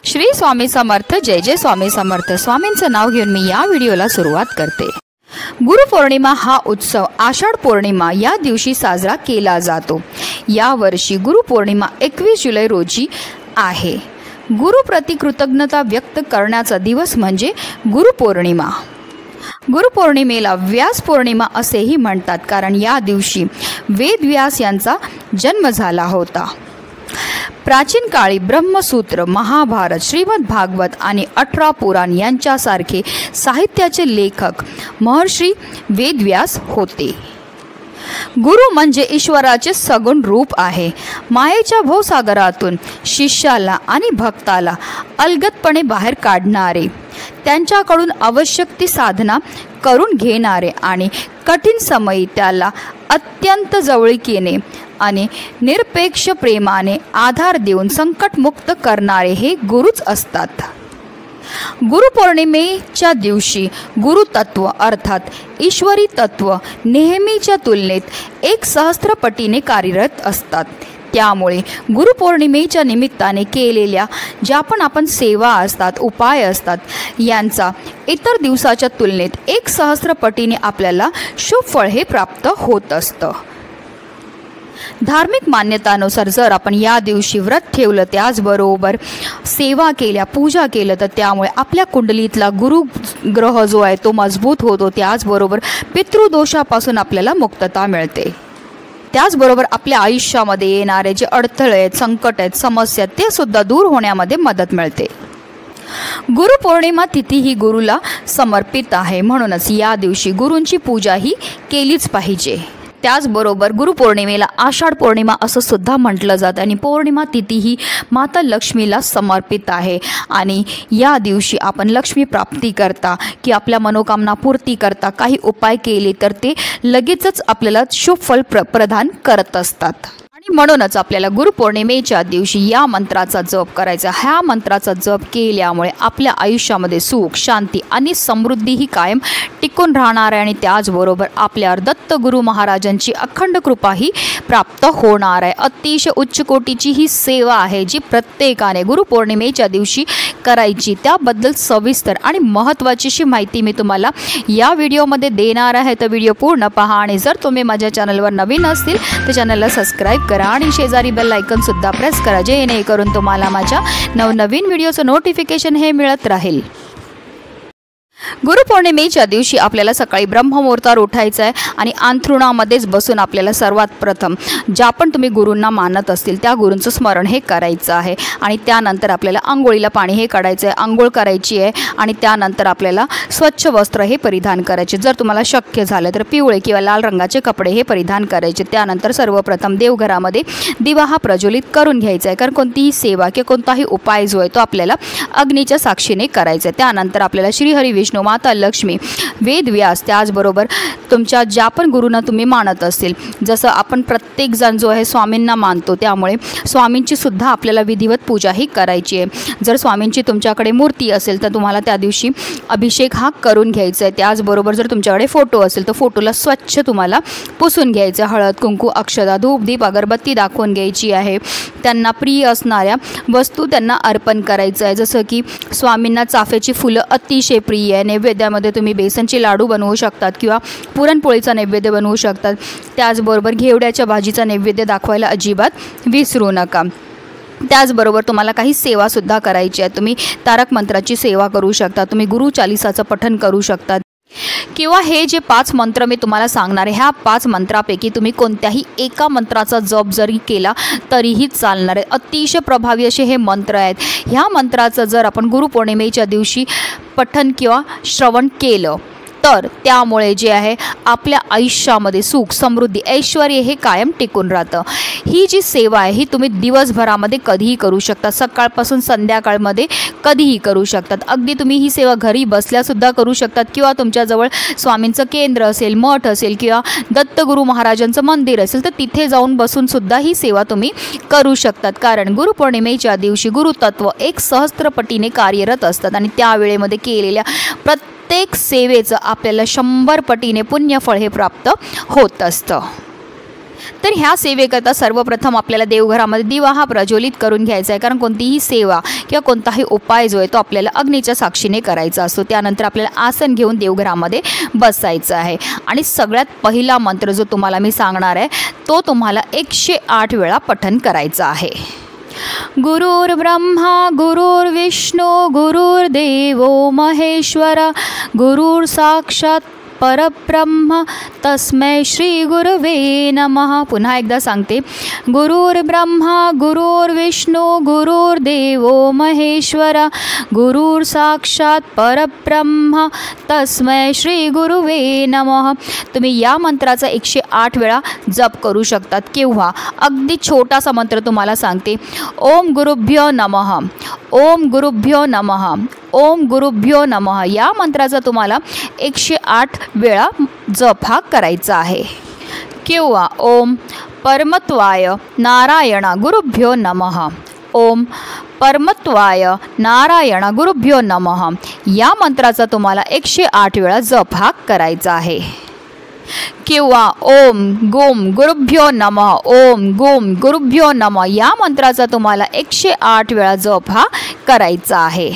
श्री स्वामी समर्थ। जय जय स्वामी समर्थ। स्वामींचं नाव घेऊन मी या व्हिडिओला सुरुवात करते। गुरुपौर्णिमा हा उत्सव आषाढ पौर्णिमा या दिवशी साजरा केला जातो। या वर्षी गुरुपौर्णिमा 21 जुलै रोजी आहे। गुरुप्रती कृतज्ञता व्यक्त करण्याचा दिवस म्हणजे गुरुपौर्णिमा। गुरुपौर्णिमेला व्यास पौर्णिमा असेही म्हणतात, कारण या दिवशी वेदव्यास यांचा जन्म झाला होता। प्राचीन काळी ब्रह्मसूत्र, महाभारत, श्रीमद भागवत आणि 18 पुराण यांच्यासारखे साहित्याचे लेखक महर्षी वेदव्यास होते। गुरु म्हणजे ईश्वराचे सगुण रूप आहे। मायेच्या भवसागरातून शिष्याला आणि भक्ताला अलगदपणे बाहेर काढणारे, त्यांच्याकडून आवश्यक ती साधना करून घेणारे आणि कठीण समयी त्याला अत्यंत जवळीकीने आणि निरपेक्ष प्रेमाने आधार देऊन संकटमुक्त करणारे हे गुरुच असतात। गुरुपौर्णिमेच्या दिवशी गुरुतत्व अर्थात ईश्वरी तत्व नेहमीच्या तुलनेत 1 सहस्त्रपटीने कार्यरत असतात। त्यामुळे गुरुपौर्णिमेच्या निमित्ताने केलेल्या ज्या पण आपण सेवा असतात, उपाय असतात, यांचा इतर दिवसाच्या तुलनेत 1 सहस्त्रपटीने आपल्याला शुभ फळ हे प्राप्त होत असतं। धार्मिक मान्यतानुसार जर आपण या दिवशी व्रत ठेवलं, त्याचबरोबर सेवा केल्या, पूजा केलं, तर त्यामुळे आपल्या कुंडलीतला गुरु ग्रह जो आहे तो मजबूत होतो। त्याचबरोबर पितृदोषापासून आपल्याला मुक्तता मिळते। त्याचबरोबर आपल्या आयुष्यामध्ये येणारे जे अडथळे आहेत, संकट आहेत, समस्या आहेत, ते सुद्धा दूर होण्यामध्ये मदत मिळते। गुरुपौर्णिमा तिथी ही गुरुला समर्पित आहे, म्हणूनच या दिवशी गुरूंची पूजा ही केलीच पाहिजे। त्याचबरोबर गुरुपौर्णिमेला आषाढ पौर्णिमा असं सुद्धा म्हटलं जातं आणि पौर्णिमा तिथी ही माता लक्ष्मीला समर्पित आहे। आणि या दिवशी आपण लक्ष्मी प्राप्ती करता की आपल्या मनोकामना पूर्ती करता काही उपाय केले तर ते लगेचच आपल्याला शुभ फल प्रदान करत असतात। आणि म्हणूनच आपल्याला गुरुपौर्णिमेच्या दिवशी या मंत्राचा जप करायचा। ह्या मंत्राचा जप केल्यामुळे आपल्या आयुष्यामध्ये सुख, शांती आणि समृद्धी ही कायम टिकून राहणार आहे आणि त्याचबरोबर आपल्यावर दत्त गुरु महाराजांची अखंड कृपा ही प्राप्त होणार आहे। अतिशय उच्च कोटीची ही सेवा आहे जी प्रत्येकाने गुरुपौर्णिमेच्या दिवशी करायची। त्याबद्दल सविस्तर आणि महत्त्वाची माहिती मी तुम्हाला या व्हिडिओमध्ये देणार आहे, तर व्हिडिओ पूर्ण पहा। आणि जर तुम्ही माझ्या चॅनलवर नवीन असतील तर चॅनलला सबस्क्राईब करा आणि शेजारी बेल आयकॉन सुद्धा प्रेस करा, जेणेकरून तुम्हाला माझ्या नवनवीन व्हिडिओचं नोटिफिकेशन हे मिळत राहील। गुरुपौर्णिमेच्या दिवशी आपल्याला सकाळी ब्रह्ममुहूर्तावर उठायचं आहे आणि अंथरुणामध्येच बसून आपल्याला सर्वात प्रथम ज्या पण तुम्ही गुरूंना मानत असतील त्या गुरूंचं स्मरण हे करायचं आहे। आणि त्यानंतर आपल्याला आंघोळीला पाणी हे काढायचं आहे, आंघोळ करायची आहे आणि त्यानंतर आपल्याला स्वच्छ वस्त्र हे परिधान करायचे। जर तुम्हाला शक्य झालं तर पिवळे किंवा लाल रंगाचे कपडे हे परिधान करायचे। त्यानंतर सर्वप्रथम देवघरामध्ये दिवा हा प्रज्वलित करून घ्यायचा आहे, कारण कोणतीही सेवा किंवा कोणताही उपाय जो आहे तो आपल्याला अग्नीच्या साक्षीने करायचा आहे। त्यानंतर आपल्याला श्रीहरी विष्णू, माता लक्ष्मी, वेदव्यास, त्याचबरोबर तुमच्या ज्या पण गुरूंना तुम्ही मानत असतील, जसं आपण प्रत्येकजण जो आहे स्वामींना मानतो, त्यामुळे स्वामींची सुद्धा आपल्याला विधिवत पूजा ही करायची आहे। जर स्वामींची तुमच्याकडे मूर्ती असेल तर तुम्हाला त्या दिवशी अभिषेक हा करून घ्यायचा आहे। त्याचबरोबर जर तुमच्याकडे फोटो असेल तर फोटोला स्वच्छ तुम्हाला पुसून घ्यायचं, हळद, कुंकू, अक्षता, धूप, दीप, अगरबत्ती दाखवून घ्यायची आहे। त्यांना प्रिय असणाऱ्या वस्तू त्यांना अर्पण करायचं आहे, जसं की स्वामींना चाफ्याची फुलं अतिशय प्रिय आहे। नैवेद्यामध्ये तुम्ही बेसनचे लाडू बनवू शकतात किंवा पुरणपोळीचा नैवेद्य बनवू शकतात। त्याचबरोबर घेवड्याच्या भाजीचा नैवेद्य दाखवायला अजिबात विसरू नका। त्याचबरोबर तुम्हाला काही सेवासुद्धा करायची आहे। तुम्ही तारक मंत्राची सेवा करू शकता, तुम्ही गुरु चालिसाचं पठण करू शकता, किंवा हे जे 5 मंत्र मी तुम्हाला सांगणार आहे, ह्या 5 मंत्रापैकी तुम्ही कोणत्याही एका मंत्राचा जप जरी केला तरीही चालणार आहे। अतिशय प्रभावी असे हे मंत्र आहेत। ह्या मंत्राचं जर आपण गुरुपौर्णिमेच्या दिवशी पठण किंवा श्रवण केलं तर त्यामुळे जे आहे आपल्या आयुष्यामध्ये सुख, समृद्धी, ऐश्वर हे कायम टिकून राहतं। ही जी सेवा आहे ही तुम्ही दिवसभरामध्ये कधीही करू शकता, सकाळपासून संध्याकाळमध्ये कधीही करू शकतात। अगदी तुम्ही ही सेवा घरी बसल्यासुद्धा करू शकतात किंवा तुमच्याजवळ स्वामींचं केंद्र असेल, मठ असेल किंवा दत्तगुरू महाराजांचं मंदिर असेल तर तिथे जाऊन बसून सुद्धा ही सेवा तुम्ही करू शकतात, कारण गुरुपौर्णिमेच्या दिवशी गुरुतत्व 1 सहस्त्रपटीने कार्यरत असतात आणि त्यावेळेमध्ये केलेल्या प्रत्येक सेवेचं आपल्याला 100 पटीने पुण्यफळ हे प्राप्त होत असतं। तर ह्या सेवेकरता सर्वप्रथम आपल्याला देवघरामध्ये दिवा हा प्रज्वलित करून घ्यायचा आहे, कारण कोणतीही सेवा किंवा कोणताही उपाय जो आहे तो आपल्याला अग्नीच्या साक्षीने करायचा असतो। त्यानंतर आपल्याला आसन घेऊन देवघरामध्ये बसायचं आहे आणि सगळ्यात पहिला मंत्र जो तुम्हाला मी सांगणार आहे तो तुम्हाला 108 वेळा पठण करायचा आहे। गुरुर्ब्रह्मा गुरुर्विष्णू गुरुर्देवो महेश्वर गुरुर साक्षात परब्रह्म तस्मै श्री गुरुवे नमः। पुन्हा एकदा सांगते, गुरुर्ब्रह्मा गुरुर्विष्णू गुरुर्देवो महेश्वर गुरुर साक्षात परब्रह्म तस्मै श्री गुरुवे नमः। तुम्ही या मंत्राचा 108 वेळा जप करू शकतात किंवा अगदी छोटासा मंत्र तुम्हाला सांगते, ओम गुरुभ्यो नमः, ओम गुरुभ्यो नमः, ओम गुरुभ्यो नमः या मंत्राचा तुम्हाला 108 वेळा जप हा करायचा आहे। किंवा ओम परमत्वाय नारायण गुरुभ्यो नमः, ओम परमत्वाय नारायण गुरुभ्यो नमः या मंत्राचा तुम्हाला 108 वेळा जप हा करायचा आहे। किंवा ओम गोम गुरुभ्यो नमः, ओम गोम गुरुभ्यो नमः या मंत्राचा तुम्हाला 108 वेळा जप हा करायचा आहे।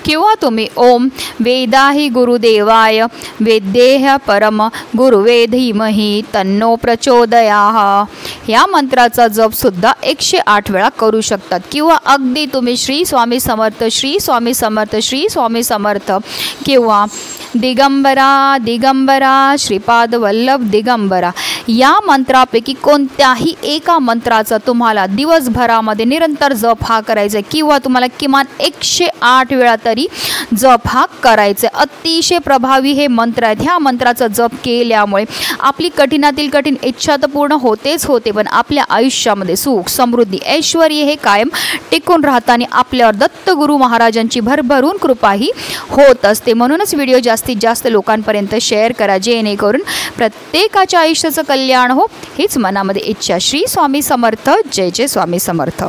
किंवा तुम्ही ओम वेदाहि गुरुदेवाय वेद्येह परम गुरुवे धीमहि तन्नो प्रचोदयात् या मंत्राचा जप सुद्धा 108 वेळा करू शकतात। किंवा अगदी तुम्ही श्री स्वामी समर्थ, श्री स्वामी समर्थ, श्री स्वामी समर्थ किंवा दिगंबरा दिगंबरा श्रीपाद वल्लभ दिगंबरा या मंत्रापैकी कोणत्याही एका मंत्राचा तुम्हाला दिवसभरामध्ये निरंतर जप हा करायचा आहे किंवा तुम्हाला किमान 108 वेळा तरी जप हा करायचा आहे। अतिशय प्रभावी हे मंत्र आहेत। ह्या मंत्राचा जप केल्यामुळे आपली कठीणातील कठीण इच्छा तर पूर्ण होतेच होते, पण आपल्या आयुष्यामध्ये सुख समृद्धी ऐश्वर्य हे कायम टिकून राहताना आपल्यावर दत्तगुरु महाराजांची भरभरून कृपाही होत असते। म्हणूनच व्हिडिओ जास्तीत जास्त लोकांपर्यंत शेअर करा, जेणेकरून प्रत्येकाच्या आयुष्याचं कल्याण हो हीच मनामध्ये इच्छा। श्री स्वामी समर्थ, जय जय स्वामी समर्थ।